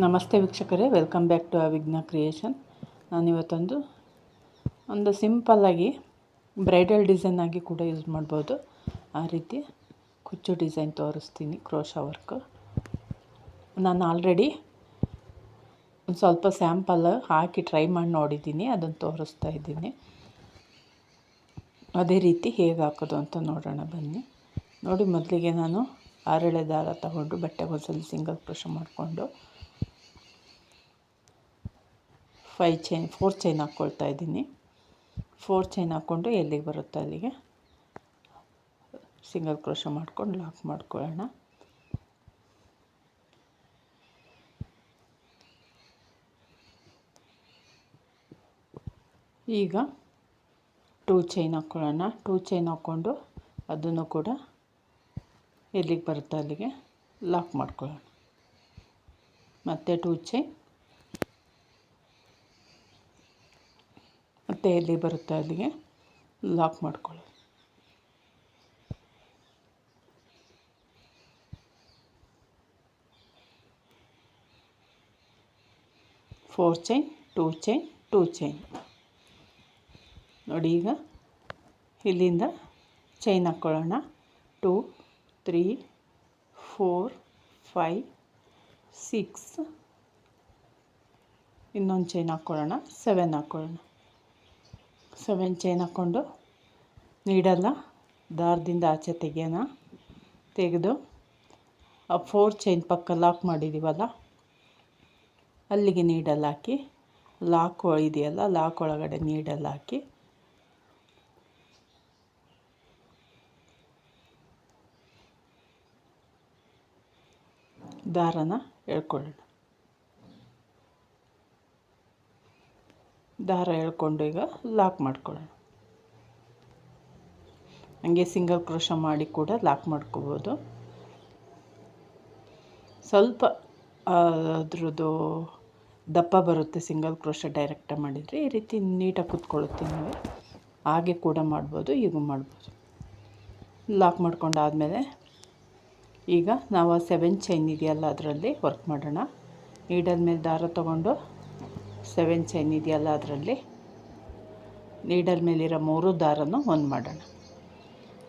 ನಮಸ್ತೆ ವೀಕ್ಷಕರೇ, welcome back to ಅವಿಘ್ನ creation. ನಾನಿವತ್ತೊಂದು ಸಿಂಪಲ್ಲಾಗಿ ಬ್ರೈಡಲ್ ಡಿಸೈನ್ ಆಗಿ ಕೂಡ ಯೂಸ್ ಮಾಡ್ಬೋದು. ಆ ರೀತಿ ಕುಚ್ಚು ಡಿಸೈನ್ ತೋರಿಸ್ತೀನಿ, ಕ್ರೋಶಾ ವರ್ಕ್. ನಾನು ಆಲ್ರೆಡಿ ಒಂದು ಸ್ವಲ್ಪ ಸ್ಯಾಂಪಲ್ ಹಾಕಿ ಟ್ರೈ ಮಾಡಿ ನೋಡಿದ್ದೀನಿ, ಅದನ್ನು ತೋರಿಸ್ತಾ ಇದ್ದೀನಿ. ಅದೇ ರೀತಿ ಹೇಗೆ ಹಾಕೋದು ಅಂತ ನೋಡೋಣ ಬನ್ನಿ. ನೋಡಿ, ಮೊದಲಿಗೆ ನಾನು 6 ಎಳೆ ದಾರ ತಗೊಂಡು ಬಟ್ಟೆ ಹೊಸಲ್ಲಿ ಸಿಂಗಲ್ ಕ್ರೋಶಾ ಮಾಡಿಕೊಂಡು 4 ಚೈನ್ ಹಾಕ್ಕೊಳ್ತಾ ಇದ್ದೀನಿ. 4 ಚೈನ್ ಹಾಕ್ಕೊಂಡು ಎಲ್ಲಿಗೆ ಬರುತ್ತೆ ಅಲ್ಲಿಗೆ ಸಿಂಗಲ್ ಕ್ರೋಶಾ ಮಾಡ್ಕೊಂಡು ಲಾಕ್ ಮಾಡ್ಕೊಳ್ಳೋಣ. ಈಗ 2 ಚೈನ್ ಹಾಕ್ಕೊಳ್ಳೋಣ. 2 ಚೈನ್ ಹಾಕ್ಕೊಂಡು ಅದನ್ನು ಕೂಡ ಎಲ್ಲಿಗೆ ಬರುತ್ತೆ ಅಲ್ಲಿಗೆ ಲಾಕ್ ಮಾಡ್ಕೊಳ್ಳೋಣ. ಮತ್ತು 2 ಚೈನ್, ಮತ್ತು ಎಲ್ಲಿ ಬರುತ್ತೆ ಅಲ್ಲಿಗೆ ಲಾಕ್ ಮಾಡ್ಕೊಳ್ಳೋಣ. Four chain, 2 chain, 2 chain. ನೋಡಿ, ಈಗ ಇಲ್ಲಿಂದ ಚೈನ್ ಹಾಕ್ಕೊಳ್ಳೋಣ. 2, 3, 4, 5, 6. ಇನ್ನೊಂದು ಚೈನ್ ಹಾಕ್ಕೊಳ್ಳೋಣ. 7 ಹಾಕ್ಕೊಳ್ಳೋಣ. 7 ಚೈನ್ ಹಾಕ್ಕೊಂಡು ನೀಡಲ್ಲ ದಾರದಿಂದ ಆಚೆ ತೆಗೆಯೋಣ. ತೆಗೆದು ಆ 4 ಚೈನ್ ಪಕ್ಕ ಲಾಕ್ ಮಾಡಿದ್ದೀವಲ್ಲ ಅಲ್ಲಿಗೆ ನೀಡಲ್ ಹಾಕಿ, ಲಾಕ್ ಇದೆಯಲ್ಲ ಲಾಕ್ ಒಳಗಡೆ ನೀಡಲ್ ಹಾಕಿ ದಾರನ ಎಳ್ಕೊಳ್ಳೋಣ. ದಾರ ಎಳ್ಕೊಂಡು ಈಗ ಲಾಕ್ ಮಾಡ್ಕೊಳ್ಳೋಣ. ಹಂಗೆ ಸಿಂಗಲ್ ಕ್ರೋಶಾ ಮಾಡಿ ಕೂಡ ಲಾಕ್ ಮಾಡ್ಕೋಬೋದು. ಸ್ವಲ್ಪ ಅದ್ರದ್ದು ದಪ್ಪ ಬರುತ್ತೆ ಸಿಂಗಲ್ ಕ್ರೋಶಾ ಡೈರೆಕ್ಟಾಗಿ ಮಾಡಿದರೆ. ಈ ರೀತಿ ನೀಟಾಗಿ ಕೂತ್ಕೊಳ್ಳುತ್ತೆ. ನೀವು ಹಾಗೆ ಕೂಡ ಮಾಡ್ಬೋದು, ಹೀಗೂ ಮಾಡ್ಬೋದು. ಲಾಕ್ ಮಾಡ್ಕೊಂಡಾದಮೇಲೆ ಈಗ ನಾವು 7 ಚೈನ್ ಇದೆಯಲ್ಲ ಅದರಲ್ಲಿ ವರ್ಕ್ ಮಾಡೋಣ. ನೀಡಲ್ ಮೇಲೆ ದಾರ ತೊಗೊಂಡು 7 ಚೈನ್ ಇದೆಯಲ್ಲ ಅದರಲ್ಲಿ ನೀಡಲ್ ಮೇಲಿರೋ 3 ದಾರನೂ ಒಂದು ಮಾಡೋಣ.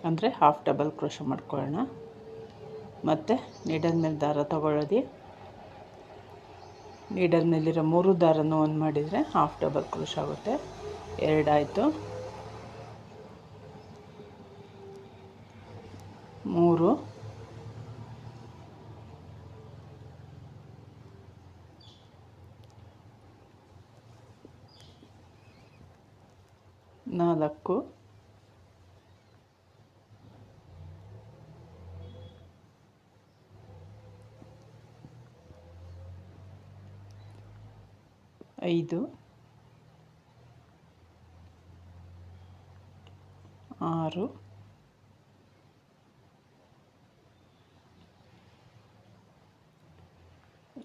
ಅಂದರೆ ಹಾಫ್ ಡಬಲ್ ಕ್ರೋಶಾ ಮಾಡ್ಕೊಳ್ಳೋಣ. ಮತ್ತು ನೀಡಲ್ ಮೇಲೆ ದಾರ ತೊಗೊಳ್ಳೋದು, ನೀಡಲ್ ಮೇಲಿರೋ 3 ದಾರನೂ ಒಂದು ಮಾಡಿದರೆ ಹಾಫ್ ಡಬಲ್ ಕ್ರೋಶಾ ಆಗುತ್ತೆ. 2 ಆಯಿತು. 3, 4,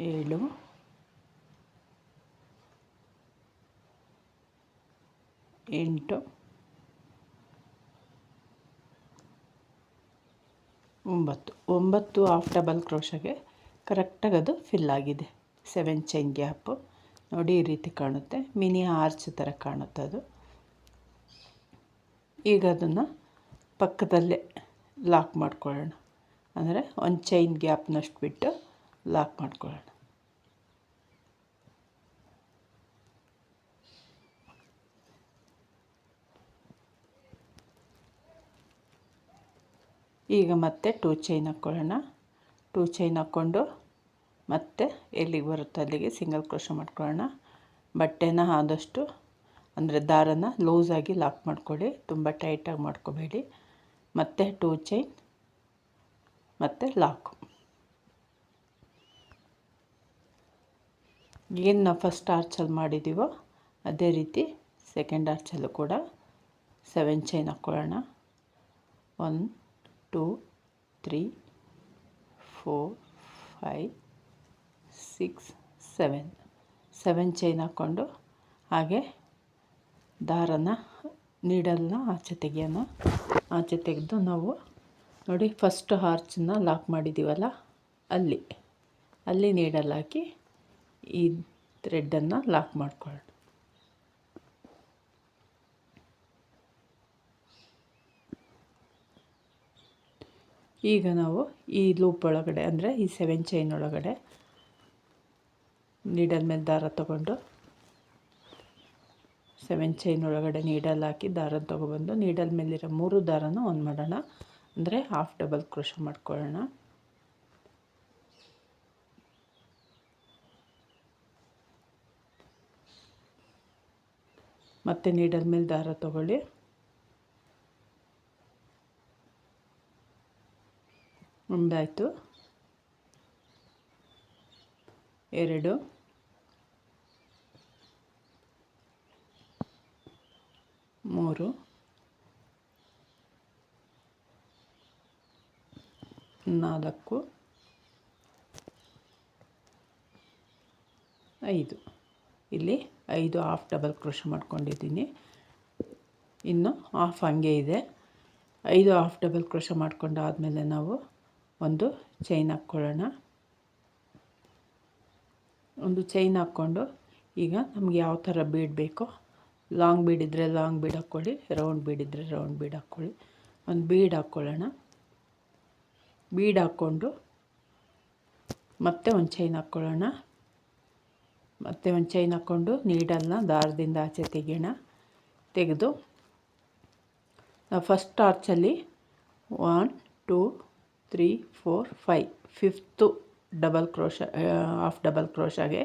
5, 6, 7, 8, 9 ಹಾಫ್ ಡಬಲ್ ಕ್ರೋಶಾಗೆ ಕರೆಕ್ಟಾಗಿ ಅದು ಫಿಲ್ ಆಗಿದೆ. 7 ಚೈನ್ ಗ್ಯಾಪು ನೋಡಿ, ಈ ರೀತಿ ಕಾಣುತ್ತೆ. ಮಿನಿ ಆರ್ಚ್ ಥರ ಕಾಣುತ್ತೆ ಅದು. ಈಗ ಅದನ್ನು ಪಕ್ಕದಲ್ಲೇ ಲಾಕ್ ಮಾಡ್ಕೊಳ್ಳೋಣ. ಅಂದರೆ ಒಂದು ಚೈನ್ ಗ್ಯಾಪ್ನಷ್ಟು ಬಿಟ್ಟು ಲಾಕ್ ಮಾಡ್ಕೊಳ್ಳೋಣ. ಈಗ ಮತ್ತೆ 2 ಚೈನ್ ಹಾಕ್ಕೊಳ್ಳೋಣ. 2 ಚೈನ್ ಹಾಕ್ಕೊಂಡು ಮತ್ತೆ ಎಲ್ಲಿಗೆ ಬರುತ್ತೆ ಅಲ್ಲಿಗೆ ಸಿಂಗಲ್ ಕ್ರೋಶಾ ಮಾಡ್ಕೊಳ್ಳೋಣ. ಬಟ್ಟೆನ ಆದಷ್ಟು ಅಂದರೆ ದಾರನ ಲೂಸಾಗಿ ಲಾಕ್ ಮಾಡ್ಕೊಳ್ಳಿ, ತುಂಬ ಟೈಟಾಗಿ ಮಾಡ್ಕೋಬೇಡಿ. ಮತ್ತೆ 2 ಚೈನ್ ಮತ್ತು ಲಾಕು. ಏನು ನಾವು ಫಸ್ಟ್ ಆರ್ಚಲ್ಲಿ ಮಾಡಿದ್ದೀವೋ ಅದೇ ರೀತಿ ಸೆಕೆಂಡ್ ಆರ್ಚಲ್ಲೂ ಕೂಡ 7 ಚೈನ್ ಹಾಕ್ಕೊಳ್ಳೋಣ. 1, 2, 3, 4, 5, 6, 7 ಚೈನ್ ಹಾಕ್ಕೊಂಡು ಹಾಗೆ ದಾರನ ನೀಡಲ್ನ ಆಚೆ ತೆಗೆಯೋಣ. ಆಚೆ ತೆಗೆದು ನಾವು ನೋಡಿ ಫಸ್ಟ್ ಆರ್ಚನ್ನ ಲಾಕ್ ಮಾಡಿದ್ದೀವಲ್ಲ ಅಲ್ಲಿ ನೀಡಲ್ ಹಾಕಿ ಈ ಥ್ರೆಡ್ಡನ್ನು ಲಾಕ್ ಮಾಡ್ಕೊಳ್ಳೋಣ. ಈಗ ನಾವು ಈ ಲೂಪ್ ಒಳಗಡೆ ಅಂದರೆ ಈ 7 ಚೈನ್ ಒಳಗಡೆ ನೀಡಲ್ ಮೇಲೆ ದಾರ ತಗೊಂಡು 7 ಚೈನ್ ಒಳಗಡೆ ನೀಡಲ್ ಹಾಕಿ ದಾರ ತೊಗೊಬಂದು ನೀಡಲ್ ಮೇಲಿರೋ 3 ದಾರನ ಆನ್ ಮಾಡೋಣ. ಅಂದರೆ ಹಾಫ್ ಡಬಲ್ ಕ್ರೋಶ ಮಾಡ್ಕೊಳ್ಳೋಣ. ಮತ್ತು ನೀಡಲ್ ಮೇಲೆ ದಾರ ತಗೊಳ್ಳಿ. ಒಂದಾಯಿತು, 2, 3, 4, 5. ಇಲ್ಲಿ 5 ಹಾಫ್ ಡಬಲ್ ಕ್ರೋಶ ಮಾಡ್ಕೊಂಡಿದ್ದೀನಿ. ಇನ್ನು ಹಾಫ್ ಹಂಗೆ ಇದೆ. 5 ಹಾಫ್ ಡಬಲ್ ಕ್ರೋಶ ಮಾಡ್ಕೊಂಡಾದಮೇಲೆ ನಾವು ಒಂದು ಚೈನ್ ಹಾಕ್ಕೊಳ್ಳೋಣ. ಒಂದು ಚೈನ್ ಹಾಕ್ಕೊಂಡು ಈಗ ನಮ್ಗೆ ಯಾವ ಥರ ಬೀಡ್ ಬೇಕೋ, ಲಾಂಗ್ ಬೀಡ್ ಇದ್ದರೆ ಲಾಂಗ್ ಬೀಡ್ ಹಾಕ್ಕೊಳ್ಳಿ, ರೌಂಡ್ ಬೀಡ್ ಇದ್ದರೆ ರೌಂಡ್ ಬೀಡ್ ಹಾಕ್ಕೊಳ್ಳಿ. ಒಂದು ಬೀಡ್ ಹಾಕ್ಕೊಳ್ಳೋಣ. ಬೀಡ್ ಹಾಕ್ಕೊಂಡು ಮತ್ತೆ ಒಂದು ಚೈನ್ ಹಾಕ್ಕೊಳ್ಳೋಣ. ಮತ್ತೆ ಒಂದು ಚೈನ್ ಹಾಕ್ಕೊಂಡು ನೀಡಲ್ನ ದಾರದಿಂದ ಆಚೆ ತೆಗೆಯೋಣ. ತೆಗೆದು ನಾವು ಫಸ್ಟ್ ಟಾರ್ಚಲ್ಲಿ 1 2 3 4 5 5th double crochet half double ಕ್ರೋಶಾಗೆ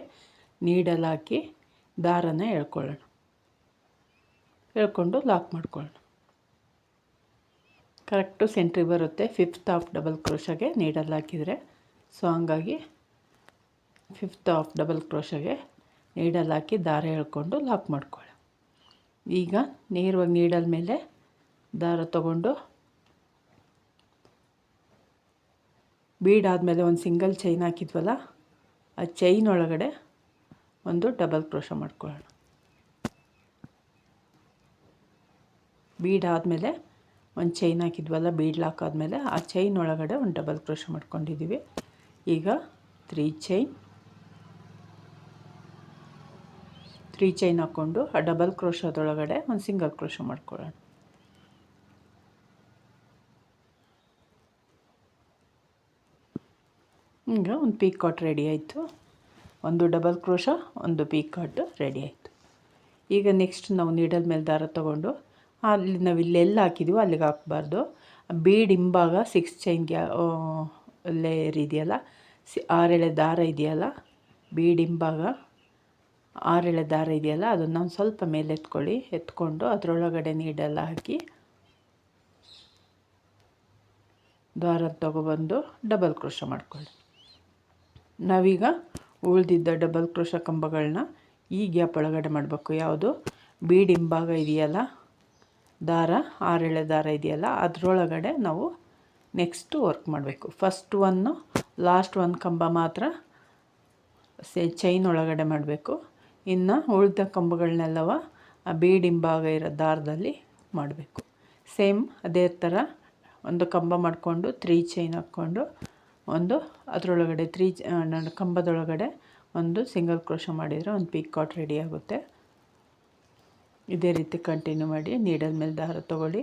ನೀಡಲ್ ಹಾಕಿ ದಾರನ ಎಳ್ಕೊಳ್ಳೋಣ. ಎಳ್ಕೊಂಡು ಲಾಕ್ ಮಾಡ್ಕೊಳ್ಳೋಣ. ಕರೆಕ್ಟು ಸೆಂಟ್ರಿಗೆ ಬರುತ್ತೆ 5th ಹಾಫ್ ಡಬಲ್ ಕ್ರೋಶಾಗೆ ನೀಡಲ್ ಹಾಕಿದರೆ. ಸೊ ಹಂಗಾಗಿ 5th ಹಾಫ್ ಡಬಲ್ ಕ್ರೋಶಾಗೆ ನೀಡಲ್ ಹಾಕಿ ದಾರ ಎಳ್ಕೊಂಡು ಲಾಕ್ ಮಾಡ್ಕೊಳ್ಳಿ. ಈಗ ನೇರವಾಗಿ ನೀಡಲ್ ಮೇಲೆ ದಾರ ತಗೊಂಡು ಬೀಡ್ ಆದಮೇಲೆ ಒಂದು ಸಿಂಗಲ್ ಚೈನ್ ಹಾಕಿದ್ವಲ್ಲ, ಆ ಚೈನ್ ಒಳಗಡೆ ಒಂದು ಡಬಲ್ ಕ್ರೋಶ ಮಾಡ್ಕೊಳ್ಳೋಣ. ಬೀಡ್ ಆದಮೇಲೆ ಒಂದು ಚೈನ್ ಹಾಕಿದ್ವಲ್ಲ, ಬೀಡ್ ಲಾಕ್ ಆದಮೇಲೆ ಆ ಚೈನ್ ಒಳಗಡೆ ಒಂದು ಡಬಲ್ ಕ್ರೋಶ ಮಾಡ್ಕೊಂಡಿದ್ದೀವಿ. ಈಗ 3 ಚೈನ್ ಹಾಕ್ಕೊಂಡು ಆ ಡಬಲ್ ಕ್ರೋಶದೊಳಗಡೆ ಒಂದು ಸಿಂಗಲ್ ಕ್ರೋಶ ಮಾಡ್ಕೊಳ್ಳೋಣ. ಈಗ ಒಂದು ಪೀಕಾಟ್ ರೆಡಿ ಆಯಿತು. ಒಂದು ಡಬಲ್ ಕ್ರೋಶ, ಒಂದು ಪೀಕಾಟ್ ರೆಡಿ ಆಯಿತು. ಈಗ ನೆಕ್ಸ್ಟ್ ನಾವು ನೀಡಲ್ ಮೇಲೆ ದಾರ ತೊಗೊಂಡು ಅಲ್ಲಿ ನಾವು ಇಲ್ಲೆಲ್ಲ ಹಾಕಿದ್ದೀವೋ ಅಲ್ಲಿಗೆ ಹಾಕಬಾರ್ದು. ಬೀಡ್ ಹಿಂಭಾಗ 6 ಚೈನ್ಗೆ ಲೇಯರ್ ಇದೆಯಲ್ಲ, 6 ಎಳೆ ದಾರ ಇದೆಯಲ್ಲ, ಬೀಡ್ ಹಿಂಭಾಗ 6 ಎಳೆ ದಾರ ಇದೆಯಲ್ಲ, ಅದನ್ನು ಒಂದು ಸ್ವಲ್ಪ ಮೇಲೆ ಎತ್ಕೊಳ್ಳಿ. ಎತ್ಕೊಂಡು ಅದರೊಳಗಡೆ ನೀಡಲ್ ಹಾಕಿ ದಾರ ತೊಗೊಬಂದು ಡಬಲ್ ಕ್ರೋಶ ಮಾಡ್ಕೊಳ್ಳಿ. ನಾವೀಗ ಉಳಿದಿದ್ದ ಡಬಲ್ ಕ್ರೋಶ ಕಂಬಗಳನ್ನ ಈ ಗ್ಯಾಪ್ ಒಳಗಡೆ ಮಾಡಬೇಕು. ಯಾವುದು ಬೀಡ್ ಹಿಂಭಾಗ ಇದೆಯಲ್ಲ, ದಾರ 6 ಎಳೆ ದಾರ ಇದೆಯಲ್ಲ, ಅದರೊಳಗಡೆ ನಾವು ನೆಕ್ಸ್ಟು ವರ್ಕ್ ಮಾಡಬೇಕು. ಫಸ್ಟ್ ಒನ್ನು ಲಾಸ್ಟ್ ಒಂದು ಕಂಬ ಮಾತ್ರ ಚೈನ್ ಒಳಗಡೆ ಮಾಡಬೇಕು. ಇನ್ನು ಉಳಿದ ಕಂಬಗಳನ್ನೆಲ್ಲವ ಆ ಬೀಡ್ ಹಿಂಭಾಗ ಇರೋ ದಾರದಲ್ಲಿ ಮಾಡಬೇಕು. ಸೇಮ್ ಅದೇ ಥರ ಒಂದು ಕಂಬ ಮಾಡಿಕೊಂಡು 3 ಚೈನ್ ಹಾಕ್ಕೊಂಡು ಒಂದು ಅದರೊಳಗಡೆ ಕಂಬದೊಳಗಡೆ ಒಂದು ಸಿಂಗಲ್ ಕ್ರೋಶ ಮಾಡಿದರೆ ಒಂದು ಪೀಕಾಟ್ ರೆಡಿ ಆಗುತ್ತೆ. ಇದೇ ರೀತಿ ಕಂಟಿನ್ಯೂ ಮಾಡಿ. ನೀಡಲ್ ಮೇಲೆ ದಾರ ತೊಗೊಳ್ಳಿ.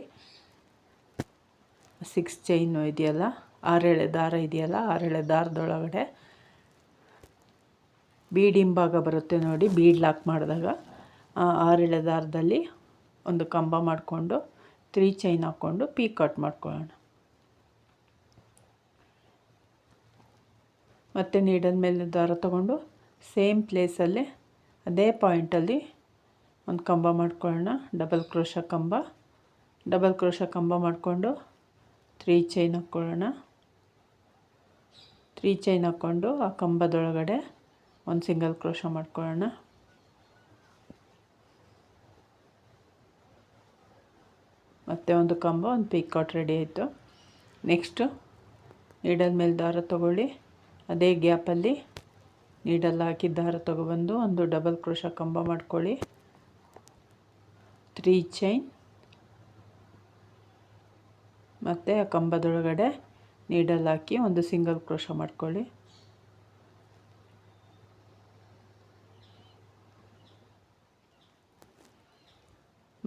6 ಚೈನು ಇದೆಯಲ್ಲ, 6 ಎಳೆ ದಾರ ಇದೆಯಲ್ಲ, 6 ಎಳೆ ದಾರದೊಳಗಡೆ ಬೀಡ್ ಹಿಂಭಾಗ ಬರುತ್ತೆ ನೋಡಿ, ಬೀಡ್ ಲಾಕ್ ಮಾಡಿದಾಗ 6 ಎಳೆ ದಾರದಲ್ಲಿ ಒಂದು ಕಂಬ ಮಾಡಿಕೊಂಡು 3 ಚೈನ್ ಹಾಕ್ಕೊಂಡು ಪೀಕಾಟ್ ಮಾಡ್ಕೊಳ್ಳೋಣ. ಮತ್ತು ನೀಡಲ್ ಮೇಲೆ ದಾರ ತೊಗೊಂಡು ಸೇಮ್ ಪ್ಲೇಸಲ್ಲಿ ಅದೇ ಪಾಯಿಂಟಲ್ಲಿ ಒಂದು ಕಂಬ ಮಾಡ್ಕೊಳ್ಳೋಣ. ಡಬಲ್ ಕ್ರೋಶ ಕಂಬ ಮಾಡಿಕೊಂಡು 3 ಚೈನ್ ಹಾಕ್ಕೊಳ್ಳೋಣ. 3 ಚೈನ್ ಹಾಕ್ಕೊಂಡು ಆ ಕಂಬದೊಳಗಡೆ ಒಂದು ಸಿಂಗಲ್ ಕ್ರೋಶ ಮಾಡ್ಕೊಳ್ಳೋಣ. ಮತ್ತು ಒಂದು ಕಂಬ, ಒಂದು ಪೀಕಾಟ್ ರೆಡಿ ಆಯಿತು. ನೆಕ್ಸ್ಟು ನೀಡಲ್ ಮೇಲೆ ದಾರ ತೊಗೊಳ್ಳಿ. ಅದೇ ಗ್ಯಾಪಲ್ಲಿ ನೀಡಲ್ ಹಾಕಿ ದಾರ ತೊಗೊಬಂದು ಒಂದು ಡಬಲ್ ಕ್ರೋಶ ಕಂಬ ಮಾಡ್ಕೊಳ್ಳಿ. 3 ಚೈನ್ ಮತ್ತು ಆ ಕಂಬದೊಳಗಡೆ ನೀಡಲ್ ಹಾಕಿ ಒಂದು ಸಿಂಗಲ್ ಕ್ರೋಶ ಮಾಡ್ಕೊಳ್ಳಿ.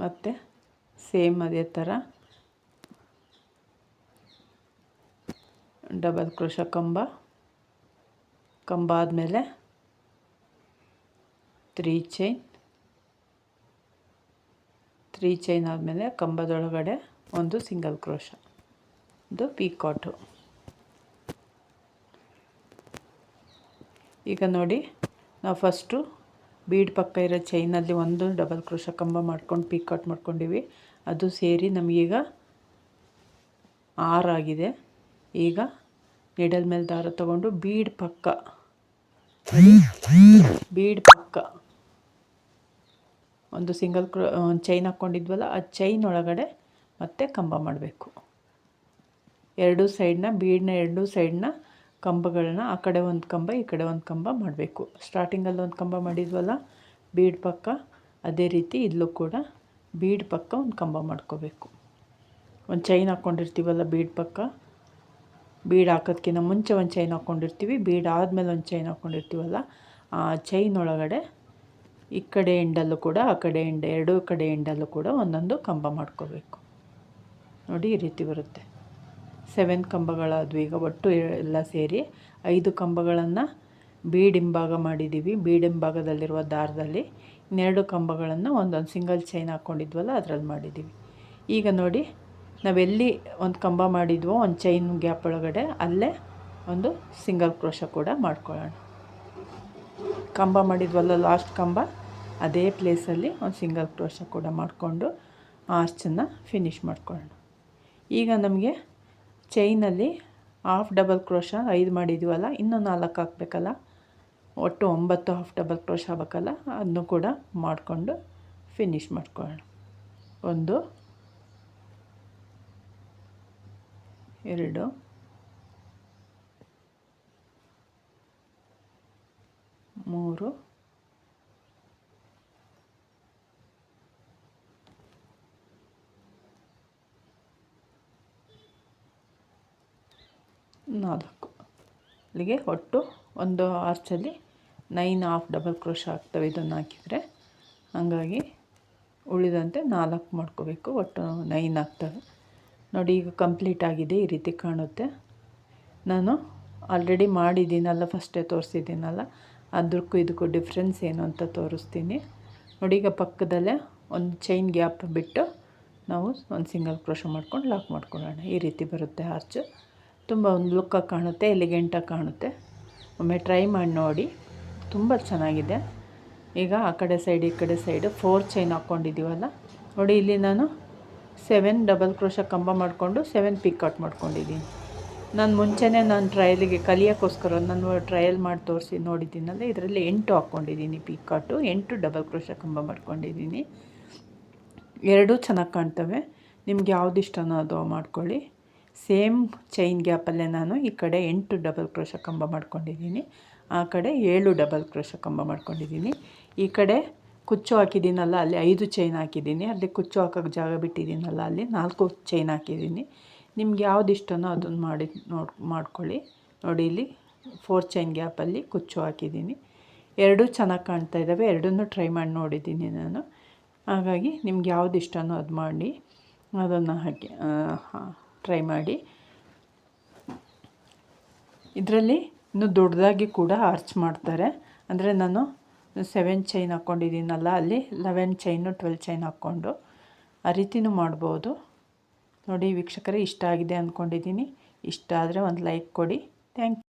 ಮತ್ತು ಸೇಮ್ ಅದೇ ಥರ ಡಬಲ್ ಕ್ರೋಶ ಕಂಬ ಆದಮೇಲೆ 3 ಚೈನ್ ಆದಮೇಲೆ ಕಂಬದೊಳಗಡೆ ಒಂದು ಸಿಂಗಲ್ ಕ್ರೋಶ, ಇದು ಪೀಕಾಟು. ಈಗ ನೋಡಿ, ನಾವು ಫಸ್ಟು ಬೀಡ್ ಪಕ್ಕ ಇರೋ ಚೈನಲ್ಲಿ ಒಂದು ಡಬಲ್ ಕ್ರೋಶ ಕಂಬ ಮಾಡ್ಕೊಂಡು ಪೀಕಾಟ್ ಮಾಡ್ಕೊಂಡಿವಿ. ಅದು ಸೇರಿ ನಮಗೀಗ 6 ಆಗಿದೆ. ಈಗ ನೀಡಲ್ ಮೇಲೆ ದಾರ ತಗೊಂಡು ಬೀಡ್ ಪಕ್ಕ ಒಂದು ಒಂದು ಚೈನ್ ಹಾಕ್ಕೊಂಡಿದ್ವಲ್ಲ, ಆ ಚೈನ್ ಒಳಗಡೆ ಮತ್ತೆ ಕಂಬ ಮಾಡಬೇಕು. ಬೀಡ್ನ ಎರಡೂ ಸೈಡ್ನ ಕಂಬಗಳನ್ನ ಆ ಕಡೆ ಒಂದು ಕಂಬ ಈ ಕಡೆ ಒಂದು ಕಂಬ ಮಾಡಬೇಕು. ಸ್ಟಾರ್ಟಿಂಗಲ್ಲಿ ಒಂದು ಕಂಬ ಮಾಡಿದ್ವಲ್ಲ ಬೀಡ್ ಪಕ್ಕ, ಅದೇ ರೀತಿ ಇಲ್ಲೂ ಕೂಡ ಬೀಡ್ ಪಕ್ಕ ಒಂದು ಕಂಬ ಮಾಡ್ಕೋಬೇಕು. ಒಂದು ಚೈನ್ ಹಾಕ್ಕೊಂಡಿರ್ತೀವಲ್ಲ ಬೀಡ್ ಪಕ್ಕ, ಬೀಡ್ ಹಾಕೋದಕ್ಕಿಂತ ಮುಂಚೆ ಒಂದು ಚೈನ್ ಹಾಕ್ಕೊಂಡಿರ್ತೀವಿ, ಬೀಡ್ ಆದಮೇಲೆ ಒಂದು ಚೈನ್ ಹಾಕ್ಕೊಂಡಿರ್ತೀವಲ್ಲ, ಆ ಚೈನ್ ಒಳಗಡೆ ಈ ಕಡೆ ಎಂಡಲ್ಲೂ ಕೂಡ ಆ ಕಡೆ ಎರಡೂ ಕಡೆ ಎಂಡಲ್ಲೂ ಕೂಡ ಒಂದೊಂದು ಕಂಬ ಮಾಡ್ಕೋಬೇಕು. ನೋಡಿ, ಈ ರೀತಿ ಬರುತ್ತೆ. 7 ಕಂಬಗಳಾದವು. ಈಗ ಒಟ್ಟು ಎಲ್ಲ ಸೇರಿ 5 ಕಂಬಗಳನ್ನು ಬೀಡ್ ಹಿಂಭಾಗ ಮಾಡಿದ್ದೀವಿ. ಬೀಡ್ ಹಿಂಭಾಗದಲ್ಲಿರುವ ದಾರದಲ್ಲಿ 2 ಕಂಬಗಳನ್ನು ಒಂದೊಂದು ಸಿಂಗಲ್ ಚೈನ್ ಹಾಕ್ಕೊಂಡಿದ್ವಲ್ಲ ಅದರಲ್ಲಿ ಮಾಡಿದ್ದೀವಿ. ಈಗ ನೋಡಿ, ನಾವೆಲ್ಲಿ ಒಂದು ಕಂಬ ಮಾಡಿದ್ವೋ ಒಂದು ಚೈನ್ ಗ್ಯಾಪ್ ಒಳಗಡೆ ಅಲ್ಲೇ ಒಂದು ಸಿಂಗಲ್ ಕ್ರೋಶ ಕೂಡ ಮಾಡ್ಕೊಳ್ಳೋಣ. ಕಂಬ ಮಾಡಿದ್ವಲ್ಲ ಲಾಸ್ಟ್ ಕಂಬ, ಅದೇ ಪ್ಲೇಸಲ್ಲಿ ಒಂದು ಸಿಂಗಲ್ ಕ್ರೋಶ ಕೂಡ ಮಾಡಿಕೊಂಡು ಆರ್ಚನ್ನು ಫಿನಿಷ್ ಮಾಡ್ಕೊಳ್ಳೋಣ. ಈಗ ನಮಗೆ ಚೈನಲ್ಲಿ ಹಾಫ್ ಡಬಲ್ ಕ್ರೋಶ 5 ಮಾಡಿದ್ದೀವಲ್ಲ, ಇನ್ನೂ 4 ಹಾಕಬೇಕಲ್ಲ, ಒಟ್ಟು 9 ಹಾಫ್ ಡಬಲ್ ಕ್ರೋಶ ಆಗಬೇಕಲ್ಲ, ಅದನ್ನು ಕೂಡ ಮಾಡಿಕೊಂಡು ಫಿನಿಷ್ ಮಾಡ್ಕೊಳ್ಳೋಣ. 1 2 3 4. ಅಲ್ಲಿಗೆ ಒಟ್ಟು ಒಂದು ಆರ್ಚಲ್ಲಿ 9 ಹಾಫ್ ಡಬಲ್ ಕ್ರೋಶ ಆಗ್ತವೆ ಇದನ್ನು ಹಾಕಿದರೆ. ಹಾಗಾಗಿ ಉಳಿದಂತೆ 4 ಮಾಡ್ಕೋಬೇಕು, ಒಟ್ಟು 9 ಆಗ್ತವೆ. ನೋಡಿ, ಈಗ ಕಂಪ್ಲೀಟ್ ಆಗಿದೆ. ಈ ರೀತಿ ಕಾಣುತ್ತೆ. ನಾನು ಆಲ್ರೆಡಿ ಮಾಡಿದ್ದೀನಲ್ಲ, ಫಸ್ಟೇ ತೋರಿಸಿದ್ದೀನಲ್ಲ, ಅದಕ್ಕೂ ಇದಕ್ಕೂ ಡಿಫ್ರೆನ್ಸ್ ಏನು ಅಂತ ತೋರಿಸ್ತೀನಿ ನೋಡಿ. ಈಗ ಪಕ್ಕದಲ್ಲೇ ಒಂದು ಚೈನ್ ಗ್ಯಾಪ್ ಬಿಟ್ಟು ನಾವು ಒಂದು ಸಿಂಗಲ್ ಕ್ರೋಶ ಮಾಡ್ಕೊಂಡು ಲಾಕ್ ಮಾಡ್ಕೊಳ್ಳೋಣ. ಈ ರೀತಿ ಬರುತ್ತೆ ಆರ್ಚ್. ತುಂಬ ಒಂದು ಲುಕ್ಕಾಗಿ ಕಾಣುತ್ತೆ, ಎಲಿಗೆಂಟಾಗಿ ಕಾಣುತ್ತೆ. ಒಮ್ಮೆ ಟ್ರೈ ಮಾಡಿ ನೋಡಿ, ತುಂಬ ಚೆನ್ನಾಗಿದೆ. ಈಗ ಆ ಕಡೆ ಸೈಡ್ ಈ ಕಡೆ ಸೈಡು 4 ಚೈನ್ ಹಾಕ್ಕೊಂಡಿದ್ದೀವಲ್ಲ ನೋಡಿ, ಇಲ್ಲಿ ನಾನು 7 ಡಬಲ್ ಕ್ರೋಶ ಕಂಬ ಮಾಡಿಕೊಂಡು 7 ಪಿಕಾಟ್ ಮಾಡ್ಕೊಂಡಿದ್ದೀನಿ. ನಾನು ಮುಂಚೆನೇ ಟ್ರಯಲಿಗೆ ಕಲಿಯೋಕ್ಕೋಸ್ಕರ ನಾನು ಟ್ರಯಲ್ ಮಾಡಿ ತೋರಿಸಿ ನೋಡಿದ್ದೀನಲ್ಲ, ಇದರಲ್ಲಿ 8 ಹಾಕ್ಕೊಂಡಿದ್ದೀನಿ ಪಿಕಾಟು, 8 ಡಬಲ್ ಕ್ರೋಶ ಕಂಬ ಮಾಡ್ಕೊಂಡಿದ್ದೀನಿ. ಎರಡೂ ಚೆನ್ನಾಗಿ ಕಾಣ್ತವೆ. ನಿಮ್ಗೆ ಯಾವ್ದು ಇಷ್ಟನೋ ಅದು ಮಾಡ್ಕೊಳ್ಳಿ. ಸೇಮ್ ಚೈನ್ ಗ್ಯಾಪಲ್ಲೇ ನಾನು ಈ ಕಡೆ 8 ಡಬಲ್ ಕ್ರೋಶ ಕಂಬ ಮಾಡ್ಕೊಂಡಿದ್ದೀನಿ, ಆ ಕಡೆ 7 ಡಬಲ್ ಕ್ರೋಶ ಕಂಬ ಮಾಡ್ಕೊಂಡಿದ್ದೀನಿ. ಈ ಕಡೆ ಕುಚ್ಚು ಹಾಕಿದ್ದೀನಲ್ಲ, ಅಲ್ಲಿ 5 ಚೈನ್ ಹಾಕಿದ್ದೀನಿ. ಅಲ್ಲಿ ಕುಚ್ಚು ಹಾಕೋಕ್ಕೆ ಜಾಗ ಬಿಟ್ಟಿದ್ದೀನಲ್ಲ, ಅಲ್ಲಿ 4 ಚೈನ್ ಹಾಕಿದ್ದೀನಿ. ನಿಮ್ಗೆ ಯಾವ್ದು ಇಷ್ಟನೋ ಅದನ್ನು ಮಾಡ್ಕೊಳ್ಳಿ. ನೋಡಿ, ಇಲ್ಲಿ 4 ಚೈನ್ ಗ್ಯಾಪಲ್ಲಿ ಕುಚ್ಚು ಹಾಕಿದ್ದೀನಿ. ಎರಡೂ ಚೆನ್ನಾಗಿ ಕಾಣ್ತಾ ಇದ್ದಾವೆ. ಎರಡನ್ನೂ ಟ್ರೈ ಮಾಡಿ ನೋಡಿದ್ದೀನಿ ನಾನು. ಹಾಗಾಗಿ ನಿಮ್ಗೆ ಯಾವ್ದು ಇಷ್ಟನೋ ಅದು ಮಾಡಿ ಅದನ್ನು ಹಾಕಿ ಟ್ರೈ ಮಾಡಿ. ಇದರಲ್ಲಿ ಇನ್ನೂ ದೊಡ್ಡದಾಗಿ ಕೂಡ ಆರ್ಚ್ ಮಾಡ್ತಾರೆ. ಅಂದರೆ ನಾನು 7 ಚೈನ್ ಹಾಕ್ಕೊಂಡಿದ್ದೀನಲ್ಲ, ಅಲ್ಲಿ 11 ಚೈನು 12 ಚೈನ್ ಹಾಕ್ಕೊಂಡು ಆ ರೀತಿಯೂ ಮಾಡ್ಬೋದು. ನೋಡಿ ವೀಕ್ಷಕರೇ, ಇಷ್ಟ ಆಗಿದೆ ಅಂದ್ಕೊಂಡಿದ್ದೀನಿ. ಇಷ್ಟ ಆದರೆ ಒಂದು ಲೈಕ್ ಕೊಡಿ. Thank you.